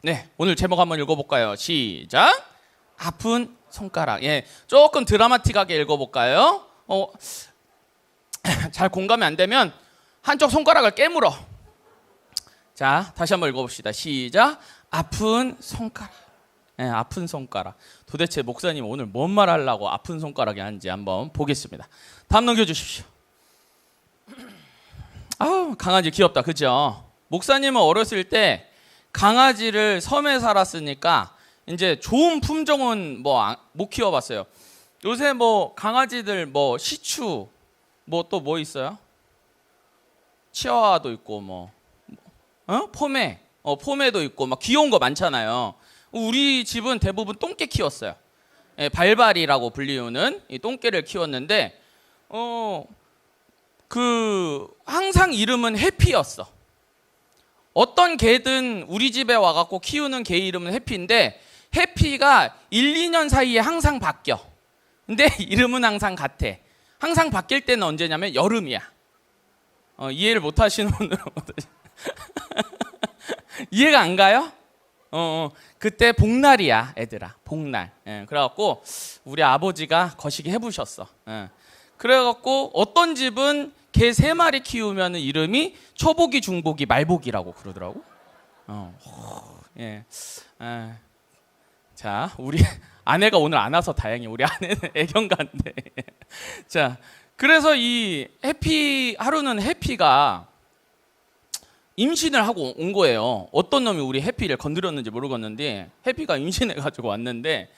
네, 오늘 제목 한번 읽어볼까요? 시작. 아픈 손가락. 예, 조금 드라마틱하게 읽어볼까요? 잘 공감이 안 되면 한쪽 손가락을 깨물어. 자, 다시 한번 읽어봅시다. 시작. 아픈 손가락. 예, 아픈 손가락. 도대체 목사님 오늘 뭔 말 하려고 아픈 손가락이 하는지 한번 보겠습니다. 다음 넘겨주십시오. 아우, 강아지 귀엽다, 그죠? 목사님은 어렸을 때 강아지를 섬에 살았으니까 이제 좋은 품종은 못 키워봤어요. 요새 강아지들 시추 또 뭐 있어요? 치아와도 있고 포메 포메도 있고 막 귀여운 거 많잖아요. 우리 집은 대부분 똥개 키웠어요. 예, 발발이라고 불리우는 이 똥개를 키웠는데 항상 이름은 해피였어. 어떤 개든 우리 집에 와갖고 키우는 개 이름은 해피인데 해피가 1, 2년 사이에 항상 바뀌어. 근데 이름은 항상 같아. 항상 바뀔 때는 언제냐면 여름이야. 이해를 못 하시는 분들은 이해가 안 가요? 그때 복날이야, 애들아. 복날. 예, 그래갖고 우리 아버지가 거시기 해보셨어. 예. 그래갖고 어떤 집은 개 3마리 키우면 이름이 초복이, 중복이, 말복이라고 그러더라고. 예. 자, 우리 아내가 오늘 안 와서 다행히. 우리 아내는 애견가인데. 자, 그래서 이 하루는 해피가 임신을 하고 온 거예요. 어떤 놈이 우리 해피를 건드렸는지 모르겠는데 해피가 임신해가지고 왔는데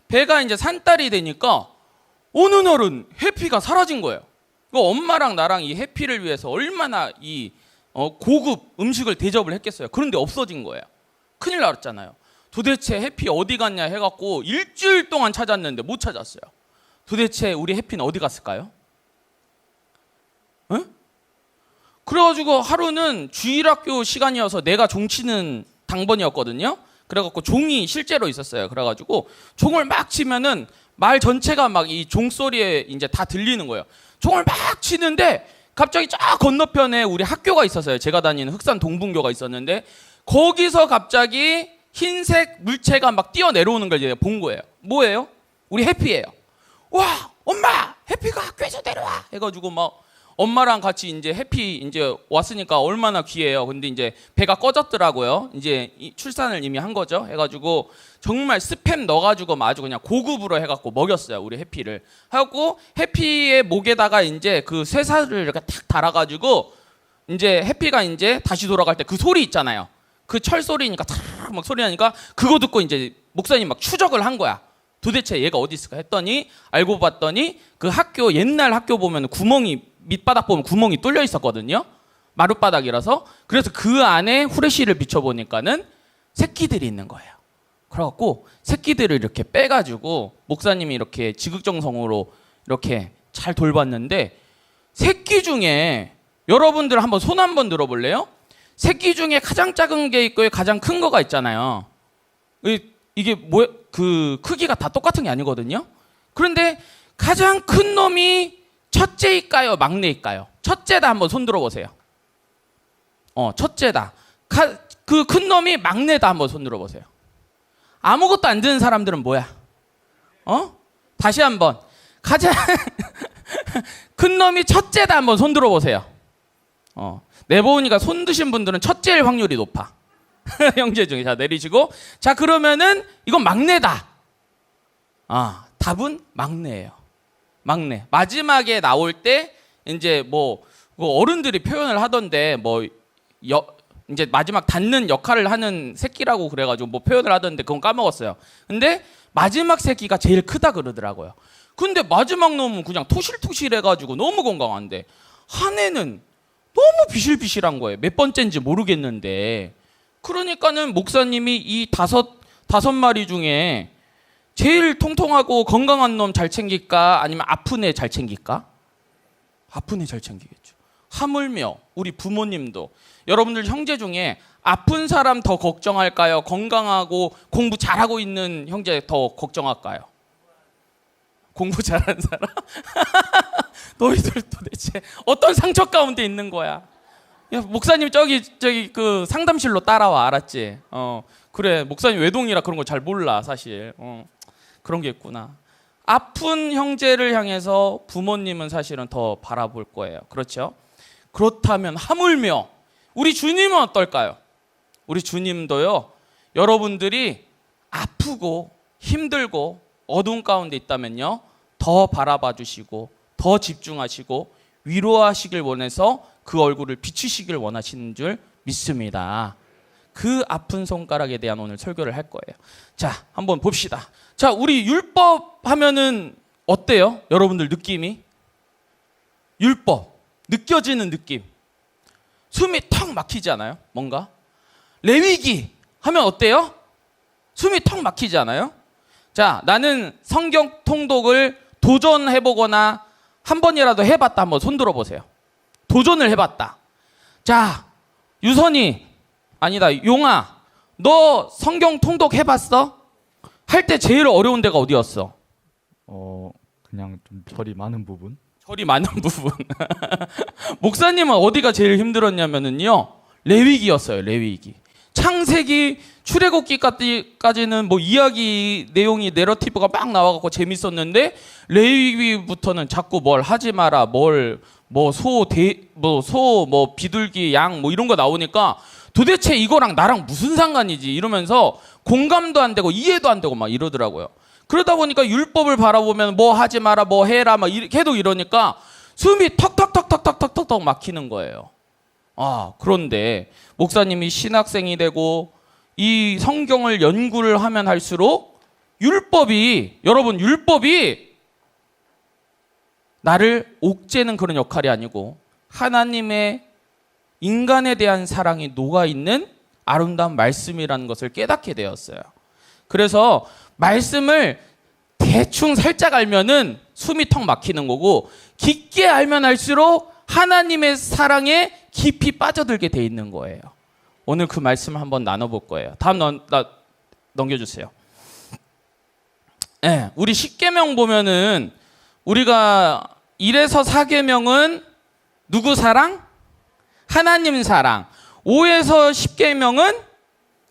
배가 이제 산딸이 되니까 어느 날은 해피가 사라진 거예요. 엄마랑 나랑 이 해피를 위해서 얼마나 고급 음식을 대접을 했겠어요. 그런데 없어진 거예요. 큰일 났잖아요. 도대체 해피 어디 갔냐 해갖고 일주일 동안 찾았는데 못 찾았어요. 도대체 우리 해피는 어디 갔을까요? 응? 그래가지고 하루는 주일학교 시간이어서 내가 종치는 당번이었거든요. 그래갖고 종이 실제로 있었어요. 그래가지고 종을 막 치면은 말 전체가 막 이 종소리에 이제 다 들리는 거예요. 종을 막 치는데 갑자기 저 건너편에 우리 학교가 있었어요. 제가 다니는 흑산 동분교가 있었는데 거기서 갑자기 흰색 물체가 막 뛰어 내려오는 걸 이제 본 거예요. 뭐예요? 우리 해피예요. 와, 엄마, 해피가 학교에서 내려와 해가지고 막 엄마랑 같이 이제 해피 이제 왔으니까 얼마나 귀해요. 근데 이제 배가 꺼졌더라고요. 이제 출산을 이미 한 거죠. 해가지고 정말 스팸 넣어가지고 아주 그냥 고급으로 해갖고 먹였어요. 우리 해피를. 하고 해피의 목에다가 이제 그 쇠사슬을 이렇게 탁 달아가지고 이제 해피가 이제 다시 돌아갈 때 그 소리 있잖아요. 그 철 소리니까 탁 막 소리 나니까 그거 듣고 이제 목사님 막 추적을 한 거야. 도대체 얘가 어디 있을까 했더니 알고 봤더니 그 학교 옛날 학교 보면 밑바닥 보면 구멍이 뚫려 있었거든요. 마룻바닥이라서. 그래서 그 안에 후레쉬를 비춰보니까는 새끼들이 있는 거예요. 그래갖고 새끼들을 이렇게 빼가지고 목사님이 이렇게 지극정성으로 이렇게 잘 돌봤는데 새끼 중에 여러분들 한번 손 한번 들어볼래요? 새끼 중에 가장 작은 게 있고 가장 큰 거가 있잖아요. 이게 그 크기가 다 똑같은 게 아니거든요. 그런데 가장 큰 놈이 첫째일까요? 막내일까요? 첫째다. 한번 손 들어보세요. 첫째다. 그 큰 놈이 막내다. 한번 손 들어보세요. 아무것도 안 드는 사람들은 뭐야? 다시 한번. 가장 큰 놈이 첫째다. 한번 손 들어보세요. 내보니까 손 드신 분들은 첫째일 확률이 높아. 형제 중에. 자, 내리시고. 자, 그러면은 이건 막내다. 답은 막내예요. 막내. 마지막에 나올 때 이제 어른들이 표현을 하던데 이제 마지막 닿는 역할을 하는 새끼라고 그래가지고 표현을 하던데 그건 까먹었어요. 근데 마지막 새끼가 제일 크다 그러더라고요. 근데 마지막 놈은 그냥 토실토실해가지고 너무 건강한데 한 애는 너무 비실비실한 거예요. 몇 번째인지 모르겠는데. 그러니까는 목사님이 이 다섯 마리 중에 제일 통통하고 건강한 놈 잘 챙길까? 아니면 아픈 애 잘 챙길까? 아픈 애 잘 챙기겠죠. 하물며 우리 부모님도 여러분들 형제 중에 아픈 사람 더 걱정할까요? 건강하고 공부 잘하고 있는 형제 더 걱정할까요? 공부 잘하는 사람? 너희들 도대체 어떤 상처 가운데 있는 거야? 야, 목사님 저기 그 상담실로 따라와, 알았지? 그래, 목사님 외동이라 그런 거 잘 몰라 사실. 그런 게 있구나. 아픈 형제를 향해서 부모님은 사실은 더 바라볼 거예요. 그렇죠? 그렇다면 하물며 우리 주님은 어떨까요? 우리 주님도요, 여러분들이 아프고 힘들고 어두운 가운데 있다면요, 더 바라봐 주시고 더 집중하시고 위로하시길 원해서 그 얼굴을 비추시길 원하시는 줄 믿습니다. 그 아픈 손가락에 대한 오늘 설교를 할 거예요. 자, 한번 봅시다. 자, 우리 율법 하면은 어때요? 여러분들 느낌이? 율법, 느껴지는 느낌. 숨이 턱 막히지 않아요? 뭔가? 레위기 하면 어때요? 숨이 턱 막히지 않아요? 자, 나는 성경 통독을 도전해보거나 한 번이라도 해봤다. 한번 손 들어보세요. 도전을 해봤다. 자, 유선이, 아니다, 용아, 너 성경 통독 해봤어? 할 때 제일 어려운 데가 어디였어? 그냥 좀 절이 많은 부분. 절이 많은 부분. 목사님은 어디가 제일 힘들었냐면은요, 레위기였어요. 레위기. 창세기, 출애굽기까지는 뭐 이야기 내용이 내러티브가 막 나와갖고 재밌었는데, 레위기부터는 자꾸 뭘 하지 마라, 비둘기, 양 뭐 이런 거 나오니까 도대체 이거랑 나랑 무슨 상관이지 이러면서 공감도 안 되고 이해도 안 되고 막 이러더라고요. 그러다 보니까 율법을 바라보면 뭐 하지 마라, 뭐 해라, 막 계속 이러니까 숨이 턱턱턱턱턱턱턱 막히는 거예요. 그런데 목사님이 신학생이 되고 이 성경을 연구를 하면 할수록 여러분 율법이 나를 옥죄는 그런 역할이 아니고 하나님의 인간에 대한 사랑이 녹아있는 아름다운 말씀이라는 것을 깨닫게 되었어요. 그래서 말씀을 대충 살짝 알면은 숨이 턱 막히는 거고, 깊게 알면 알수록 하나님의 사랑에 깊이 빠져들게 돼 있는 거예요. 오늘 그 말씀을 한번 나눠볼 거예요. 다음 넘겨주세요. 네, 우리 10계명 보면은 우리가 1에서 4계명은 누구 사랑? 하나님 사랑. 5에서 10계명은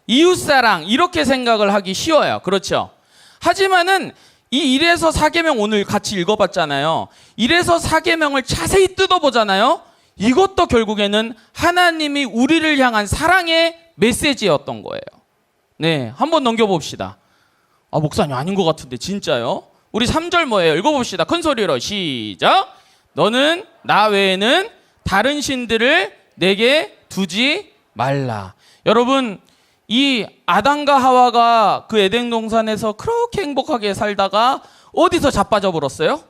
이웃 사랑. 이렇게 생각을 하기 쉬워요. 그렇죠? 하지만은 이 1에서 4계명 오늘 같이 읽어봤잖아요. 1에서 4계명을 자세히 뜯어보잖아요. 이것도 결국에는 하나님이 우리를 향한 사랑의 메시지였던 거예요. 네, 한번 넘겨봅시다. 목사님 아닌 것 같은데 진짜요? 우리 3절 뭐예요? 읽어봅시다. 큰 소리로 시작. 너는 나 외에는 다른 신들을 내게 두지 말라. 여러분, 이 아담과 하와가 그 에덴 동산에서 그렇게 행복하게 살다가 어디서 자빠져 버렸어요?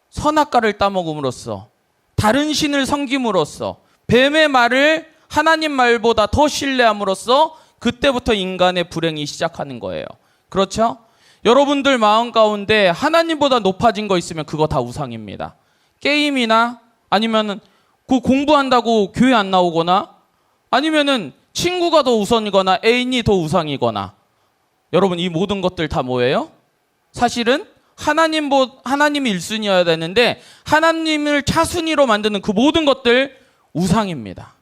선악과를 따먹음으로써, 다른 신을 섬김으로써, 뱀의 말을 하나님 말보다 더 신뢰함으로써 그때부터 인간의 불행이 시작하는 거예요. 그렇죠? 여러분들 마음 가운데 하나님보다 높아진 거 있으면 그거 다 우상입니다. 게임이나 아니면은 그 공부한다고 교회 안 나오거나 아니면은 친구가 더 우선이거나 애인이 더 우상이거나, 여러분 이 모든 것들 다 뭐예요? 사실은 하나님이 1순위여야 되는데 하나님을 차순위로 만드는 그 모든 것들 우상입니다.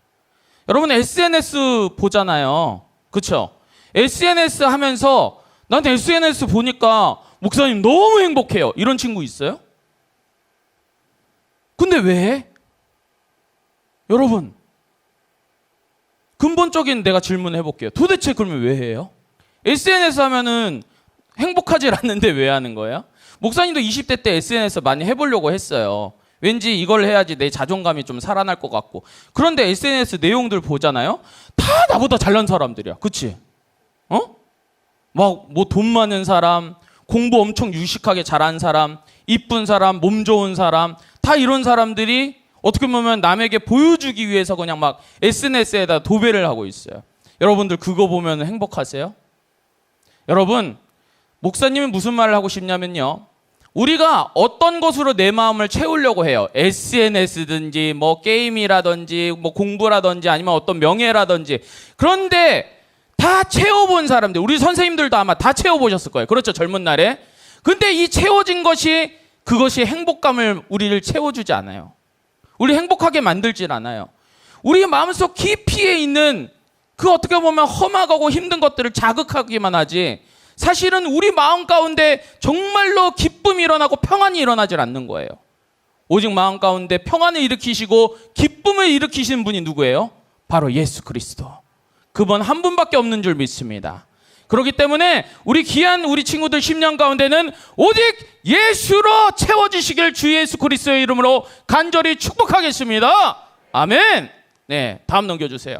여러분 SNS 보잖아요. 그렇죠? SNS 하면서 난 SNS 보니까 목사님 너무 행복해요. 이런 친구 있어요? 근데 왜? 여러분, 근본적인 내가 질문을 해볼게요. 도대체 그러면 왜 해요? SNS 하면은 행복하지 않는데 왜 하는 거예요? 목사님도 20대 때 SNS 많이 해보려고 했어요. 왠지 이걸 해야지 내 자존감이 좀 살아날 것 같고. 그런데 SNS 내용들 보잖아요. 다 나보다 잘난 사람들이야. 그치? 막 뭐 돈 많은 사람, 공부 엄청 유식하게 잘한 사람, 이쁜 사람, 몸 좋은 사람, 다 이런 사람들이 어떻게 보면 남에게 보여주기 위해서 그냥 막 SNS에다 도배를 하고 있어요. 여러분들 그거 보면 행복하세요? 여러분, 목사님은 무슨 말을 하고 싶냐면요, 우리가 어떤 것으로 내 마음을 채우려고 해요. SNS든지 뭐 게임이라든지 뭐 공부라든지 아니면 어떤 명예라든지. 그런데 다 채워본 사람들, 우리 선생님들도 아마 다 채워보셨을 거예요. 그렇죠? 젊은 날에. 근데 이 채워진 그것이 행복감을 우리를 채워주지 않아요. 우리 행복하게 만들질 않아요. 우리 마음속 깊이에 있는 그 어떻게 보면 험악하고 힘든 것들을 자극하기만 하지 사실은 우리 마음 가운데 정말로 기쁨이 일어나고 평안이 일어나질 않는 거예요. 오직 마음 가운데 평안을 일으키시고 기쁨을 일으키시는 분이 누구예요? 바로 예수 그리스도. 그분 한 분밖에 없는 줄 믿습니다. 그렇기 때문에 우리 귀한 우리 친구들 10년 가운데는 오직 예수로 채워지시길 주 예수 그리스도의 이름으로 간절히 축복하겠습니다. 아멘. 네, 다음 넘겨주세요.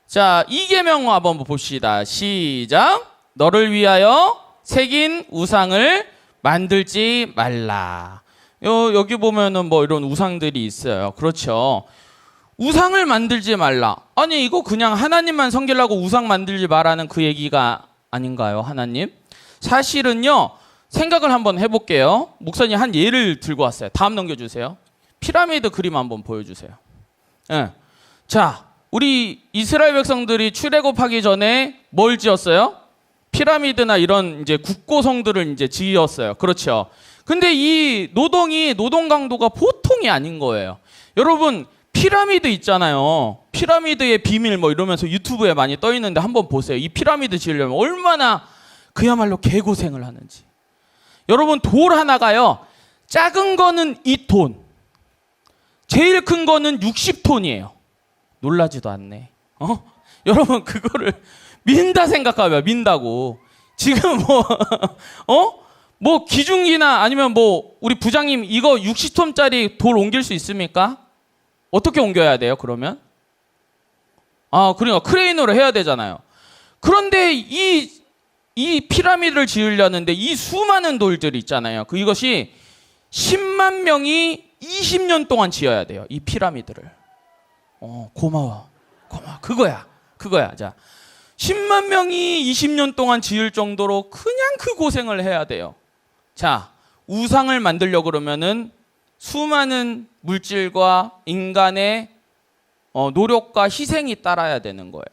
자, 2계명 한번 봅시다. 시작. 너를 위하여 새긴 우상을 만들지 말라. 여기 보면은 뭐 이런 우상들이 있어요. 그렇죠. 우상을 만들지 말라. 아니 이거 그냥 하나님만 섬기려고 우상 만들지 말라는 그 얘기가 아닌가요, 하나님? 사실은요. 생각을 한번 해볼게요. 목사님 한 예를 들고 왔어요. 다음 넘겨주세요. 피라미드 그림 한번 보여주세요. 네. 자, 우리 이스라엘 백성들이 출애굽하기 전에 뭘 지었어요? 피라미드나 이런 이제 국고성들을 이제 지었어요. 그렇죠. 근데 이 노동 강도가 보통이 아닌 거예요. 여러분, 피라미드 있잖아요. 피라미드의 비밀 뭐 이러면서 유튜브에 많이 떠 있는데 한번 보세요. 이 피라미드 지으려면 얼마나 그야말로 개고생을 하는지. 여러분, 돌 하나가요. 작은 거는 2톤. 제일 큰 거는 60톤이에요. 놀라지도 않네. 여러분, 그거를 민다 생각하면 민다고. 지금 뭐 기중기나 아니면 뭐 우리 부장님 이거 60톤짜리 돌 옮길 수 있습니까? 어떻게 옮겨야 돼요, 그러면? 그러니까 크레인으로 해야 되잖아요. 그런데 이 피라미드를 지으려는데 이 수많은 돌들이 있잖아요. 이것이 10만 명이 20년 동안 지어야 돼요. 이 피라미드를. 고마워. 그거야. 자, 10만 명이 20년 동안 지을 정도로 그냥 그 고생을 해야 돼요. 자, 우상을 만들려고 그러면은 수많은 물질과 인간의 노력과 희생이 따라야 되는 거예요.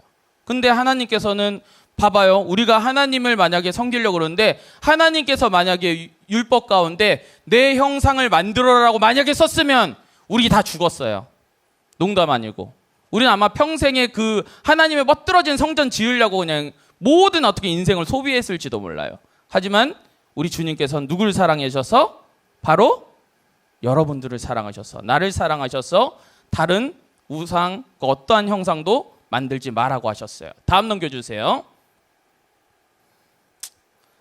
근데 하나님께서는 봐봐요. 우리가 하나님을 만약에 섬기려고 그러는데 하나님께서 만약에 율법 가운데 내 형상을 만들어라고 만약에 썼으면 우리 다 죽었어요. 농담 아니고. 우리는 아마 평생에 그 하나님의 멋들어진 성전 지으려고 그냥 모든 어떻게 인생을 소비했을지도 몰라요. 하지만 우리 주님께서는 누굴 사랑하셔서? 바로 여러분들을 사랑하셔서, 나를 사랑하셔서 다른 우상, 어떠한 형상도 만들지 말라고 하셨어요. 다음 넘겨주세요.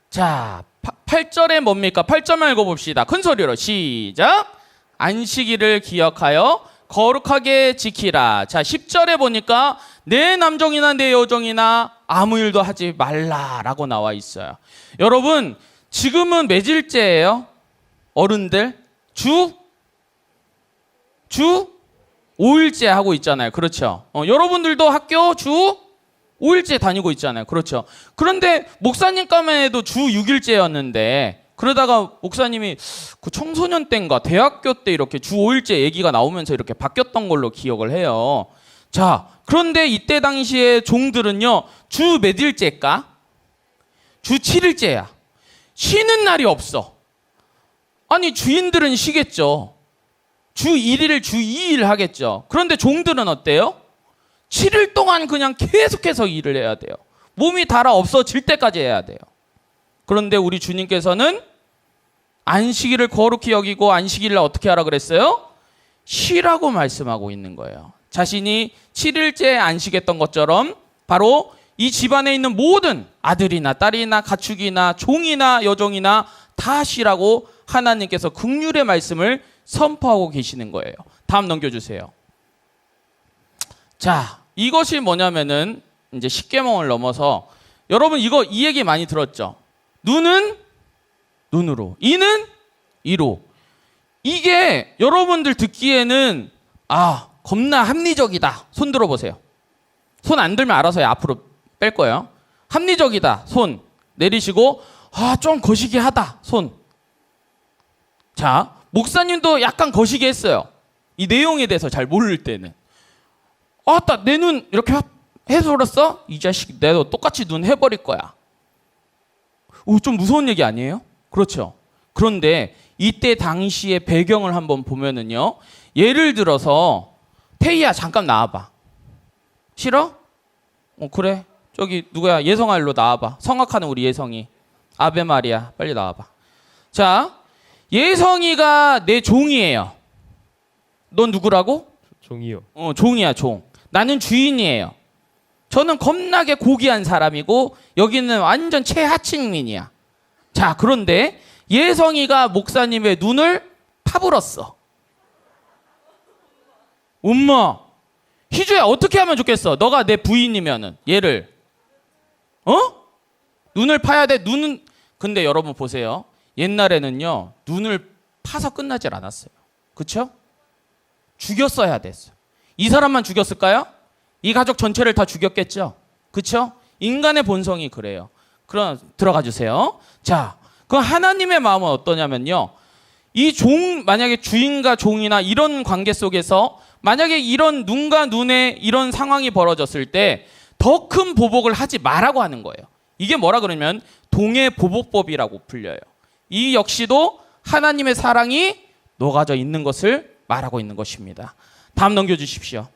자, 8절에 뭡니까? 8절만 읽어봅시다. 큰 소리로 시작. 안식일을 기억하여 거룩하게 지키라. 자, 10절에 보니까 내 남종이나 내 여종이나 아무 일도 하지 말라라고 나와 있어요. 여러분, 지금은 며칠째예요? 어른들? 주 5일째 하고 있잖아요. 그렇죠? 여러분들도 학교 주 5일째 다니고 있잖아요. 그렇죠? 그런데 목사님 까만해도 주 6일째였는데 그러다가 목사님이 그 청소년 때인가 대학교 때 이렇게 주 5일째 얘기가 나오면서 이렇게 바뀌었던 걸로 기억을 해요. 자, 그런데 이때 당시에 종들은요, 주 몇 일째일까? 주 7일째야. 쉬는 날이 없어. 아니, 주인들은 쉬겠죠. 주 1일, 주 2일 하겠죠. 그런데 종들은 어때요? 7일 동안 그냥 계속해서 일을 해야 돼요. 몸이 달아 없어질 때까지 해야 돼요. 그런데 우리 주님께서는 안식일을 거룩히 여기고 안식일을 어떻게 하라 그랬어요? 쉬라고 말씀하고 있는 거예요. 자신이 7일째 안식했던 것처럼 바로 이 집안에 있는 모든 아들이나 딸이나 가축이나 종이나 여종이나 다 쉬라고 하나님께서 긍휼의 말씀을 선포하고 계시는 거예요. 다음 넘겨주세요. 자, 이것이 뭐냐면은 이제 10계명을 넘어서 여러분 이 얘기 많이 들었죠? 눈은 눈으로, 이는 이로. 이게 여러분들 듣기에는 겁나 합리적이다. 손 들어보세요. 손 안 들면 알아서 앞으로 뺄 거예요. 합리적이다. 손 내리시고 좀 거시기하다. 손. 자, 목사님도 약간 거시기했어요. 이 내용에 대해서 잘 모를 때는. 내 눈 이렇게 해서렸어? 이 자식 내도 똑같이 눈 해버릴 거야. 좀 무서운 얘기 아니에요? 그렇죠. 그런데 이때 당시의 배경을 한번 보면은요. 예를 들어서 태희야 잠깐 나와봐. 싫어? 그래. 저기 누구야? 예성아 일로 나와봐. 성악하는 우리 예성이. 아베 마리아 빨리 나와봐. 자, 예성이가 내 종이에요. 넌 누구라고? 종이요. 종이야 종. 나는 주인이에요. 저는 겁나게 고귀한 사람이고 여기는 완전 최하층민이야. 자, 그런데 예성이가 목사님의 눈을 파불었어. 엄마, 희주야 어떻게 하면 좋겠어? 너가 내 부인이면은 얘를 눈을 파야 돼. 눈은 근데 여러분 보세요. 옛날에는요 눈을 파서 끝나질 않았어요. 그렇죠? 죽였어야 됐어요. 이 사람만 죽였을까요? 이 가족 전체를 다 죽였겠죠. 그렇죠? 인간의 본성이 그래요. 그럼 들어가 주세요. 자, 그 하나님의 마음은 어떠냐면요. 이 종, 만약에 주인과 종이나 이런 관계 속에서 만약에 이런 눈과 눈에 이런 상황이 벌어졌을 때 더 큰 보복을 하지 말라고 하는 거예요. 이게 뭐라 그러면 동해 보복법이라고 불려요. 이 역시도 하나님의 사랑이 녹아져 있는 것을 말하고 있는 것입니다. 다음 넘겨주십시오.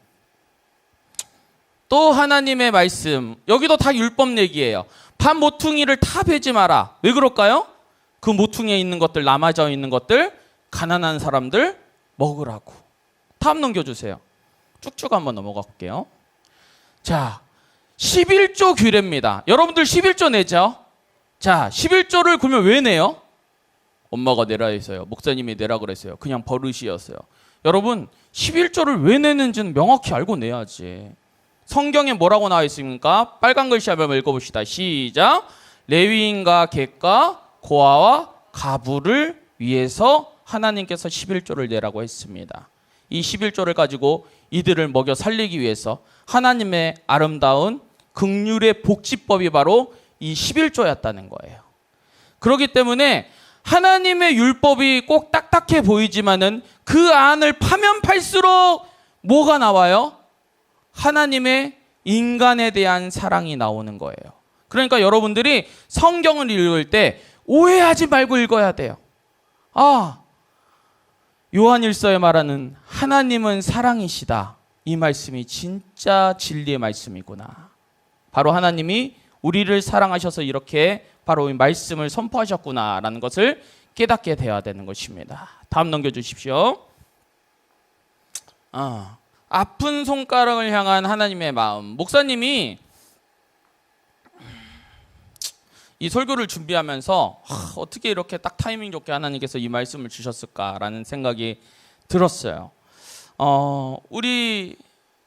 또 하나님의 말씀, 여기도 다 율법 얘기예요. 밥 모퉁이를 다 베지 마라. 왜 그럴까요? 그 모퉁이에 있는 것들, 남아져 있는 것들, 가난한 사람들 먹으라고. 다음 넘겨주세요. 쭉쭉 한번 넘어가 볼게요. 자, 11조 규례입니다. 여러분들 11조 내죠? 자, 11조를 그러면 왜 내요? 엄마가 내라 했어요. 목사님이 내라 그랬어요. 그냥 버릇이었어요. 여러분 11조를 왜 내는지는 명확히 알고 내야지. 성경에 뭐라고 나와 있습니까? 빨간 글씨 한번 읽어봅시다. 시작. 레위인과 객과 고아와 가부를 위해서 하나님께서 11조를 내라고 했습니다. 이 11조를 가지고 이들을 먹여 살리기 위해서 하나님의 아름다운 긍휼의 복지법이 바로 이 11조였다는 거예요. 그렇기 때문에 하나님의 율법이 꼭 딱딱해 보이지만은 그 안을 파면 팔수록 뭐가 나와요? 하나님의 인간에 대한 사랑이 나오는 거예요. 그러니까 여러분들이 성경을 읽을 때 오해하지 말고 읽어야 돼요. 아, 요한일서에 말하는 하나님은 사랑이시다. 이 말씀이 진짜 진리의 말씀이구나. 바로 하나님이 우리를 사랑하셔서 이렇게 바로 이 말씀을 선포하셨구나라는 것을 깨닫게 되어야 되는 것입니다. 다음 넘겨주십시오. 아픈 손가락을 향한 하나님의 마음. 목사님이 이 설교를 준비하면서 어떻게 이렇게 딱 타이밍 좋게 하나님께서 이 말씀을 주셨을까라는 생각이 들었어요. 우리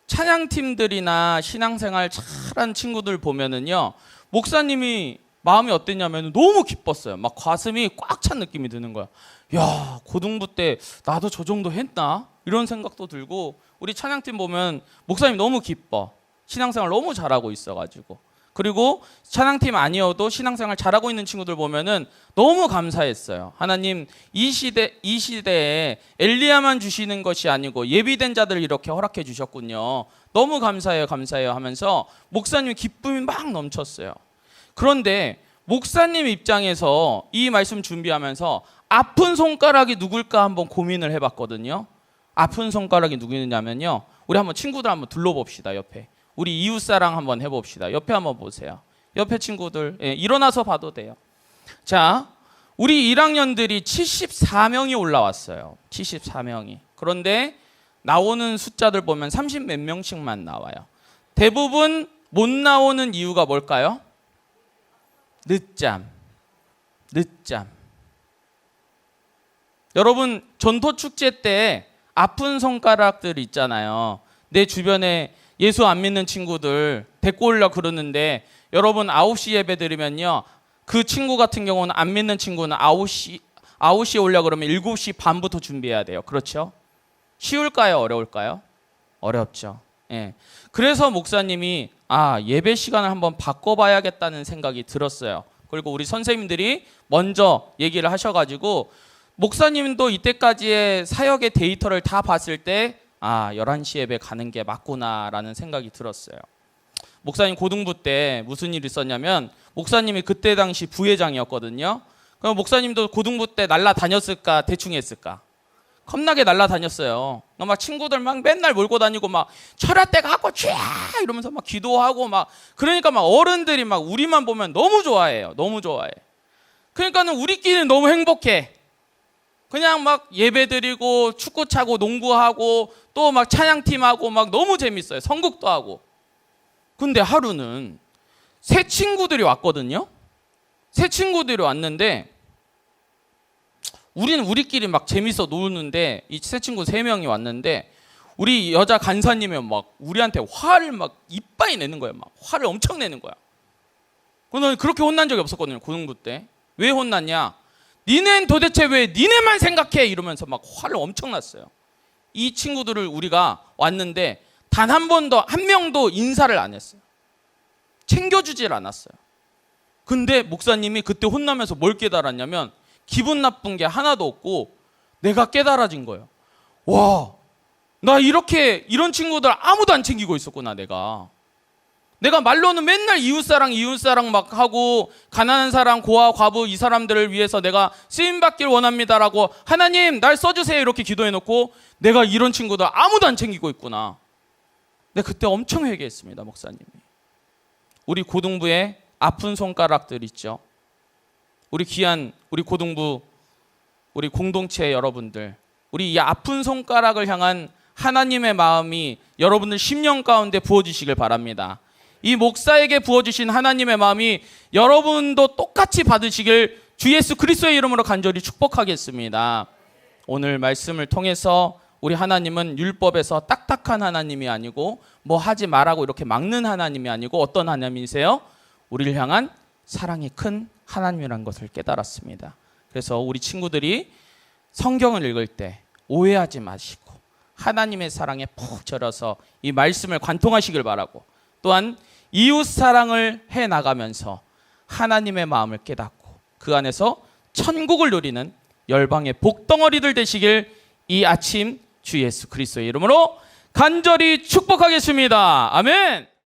찬양팀들이나 신앙생활 잘한 친구들 보면은요, 목사님이 마음이 어땠냐면 너무 기뻤어요. 막 가슴이 꽉 찬 느낌이 드는 거야. 야, 고등부 때 나도 저 정도 했나? 이런 생각도 들고, 우리 찬양팀 보면 목사님 너무 기뻐. 신앙생활 너무 잘하고 있어가지고. 그리고 찬양팀 아니어도 신앙생활 잘하고 있는 친구들 보면은 너무 감사했어요. 하나님 이 시대에 엘리야만 주시는 것이 아니고 예비된 자들을 이렇게 허락해 주셨군요. 너무 감사해요, 감사해요 하면서 목사님 기쁨이 막 넘쳤어요. 그런데 목사님 입장에서 이 말씀 준비하면서 아픈 손가락이 누굴까 한번 고민을 해봤거든요. 아픈 손가락이 누구냐면요, 우리 한번 친구들 한번 둘러봅시다. 옆에 우리 이웃사랑 한번 해봅시다. 옆에 한번 보세요. 옆에 친구들, 일어나서 봐도 돼요. 자, 우리 1학년들이 74명이 올라왔어요. 74명이. 그런데 나오는 숫자들 보면 30 몇 명씩만 나와요. 대부분 못 나오는 이유가 뭘까요? 늦잠. 여러분 전도축제 때 아픈 손가락들 있잖아요. 내 주변에 예수 안 믿는 친구들 데리고 오려고 그러는데, 여러분 9시 예배 드리면요, 그 친구 같은 경우는 안 믿는 친구는 9시에 오려고 그러면 7시 반부터 준비해야 돼요. 그렇죠? 쉬울까요? 어려울까요? 어렵죠. 예. 그래서 목사님이 예배 시간을 한번 바꿔봐야겠다는 생각이 들었어요. 그리고 우리 선생님들이 먼저 얘기를 하셔가지고, 목사님도 이때까지의 사역의 데이터를 다 봤을 때 11시 예배 가는 게 맞구나라는 생각이 들었어요. 목사님 고등부 때 무슨 일이 있었냐면, 목사님이 그때 당시 부회장이었거든요. 그럼 목사님도 고등부 때 날라다녔을까 대충 했을까? 겁나게 날아다녔어요. 막 친구들 막 맨날 몰고 다니고 막 철야대 갖고 쥐야 이러면서 막 기도하고 막 그러니까 막 어른들이 막 우리만 보면 너무 좋아해요. 너무 좋아해. 그러니까는 우리끼리는 너무 행복해. 그냥 막 예배드리고 축구 차고 농구하고 또 막 찬양팀하고 막 너무 재밌어요. 선곡도 하고. 근데 하루는 새 친구들이 왔거든요. 새 친구들이 왔는데 우리는 우리끼리 막 재밌어 노는데 이 새 친구 3명이 왔는데 우리 여자 간사님이 막 우리한테 화를 막 이빠이 내는 거예요. 막 화를 엄청 내는 거야. 저는 그렇게 혼난 적이 없었거든요. 고등부 때. 왜 혼났냐? 니넨 도대체 왜 니네만 생각해? 이러면서 막 화를 엄청 났어요. 이 친구들을 우리가 왔는데 단 한 번도 한 명도 인사를 안 했어요. 챙겨주질 않았어요. 근데 목사님이 그때 혼나면서 뭘 깨달았냐면 기분 나쁜 게 하나도 없고 내가 깨달아진 거예요. 와, 나 이런 친구들 아무도 안 챙기고 있었구나. 내가 말로는 맨날 이웃사랑 막 하고 가난한 사람, 고아, 과부 이 사람들을 위해서 내가 쓰임받길 원합니다라고 하나님 날 써주세요 이렇게 기도해놓고 내가 이런 친구들 아무도 안 챙기고 있구나. 내가 그때 엄청 회개했습니다. 목사님이. 우리 고등부에 아픈 손가락들 있죠. 우리 귀한 우리 고등부 우리 공동체 여러분들, 우리 이 아픈 손가락을 향한 하나님의 마음이 여러분들 심령 가운데 부어지시길 바랍니다. 이 목사에게 부어주신 하나님의 마음이 여러분도 똑같이 받으시길 주 예수 그리스도의 이름으로 간절히 축복하겠습니다. 오늘 말씀을 통해서 우리 하나님은 율법에서 딱딱한 하나님이 아니고 뭐 하지 말라고 이렇게 막는 하나님이 아니고 어떤 하나님이세요? 우리를 향한 사랑이 큰 하나님이라는 것을 깨달았습니다. 그래서 우리 친구들이 성경을 읽을 때 오해하지 마시고 하나님의 사랑에 푹 절어서 이 말씀을 관통하시길 바라고, 또한 이웃 사랑을 해 나가면서 하나님의 마음을 깨닫고 그 안에서 천국을 누리는 열방의 복덩어리들 되시길 이 아침 주 예수 그리스도의 이름으로 간절히 축복하겠습니다. 아멘.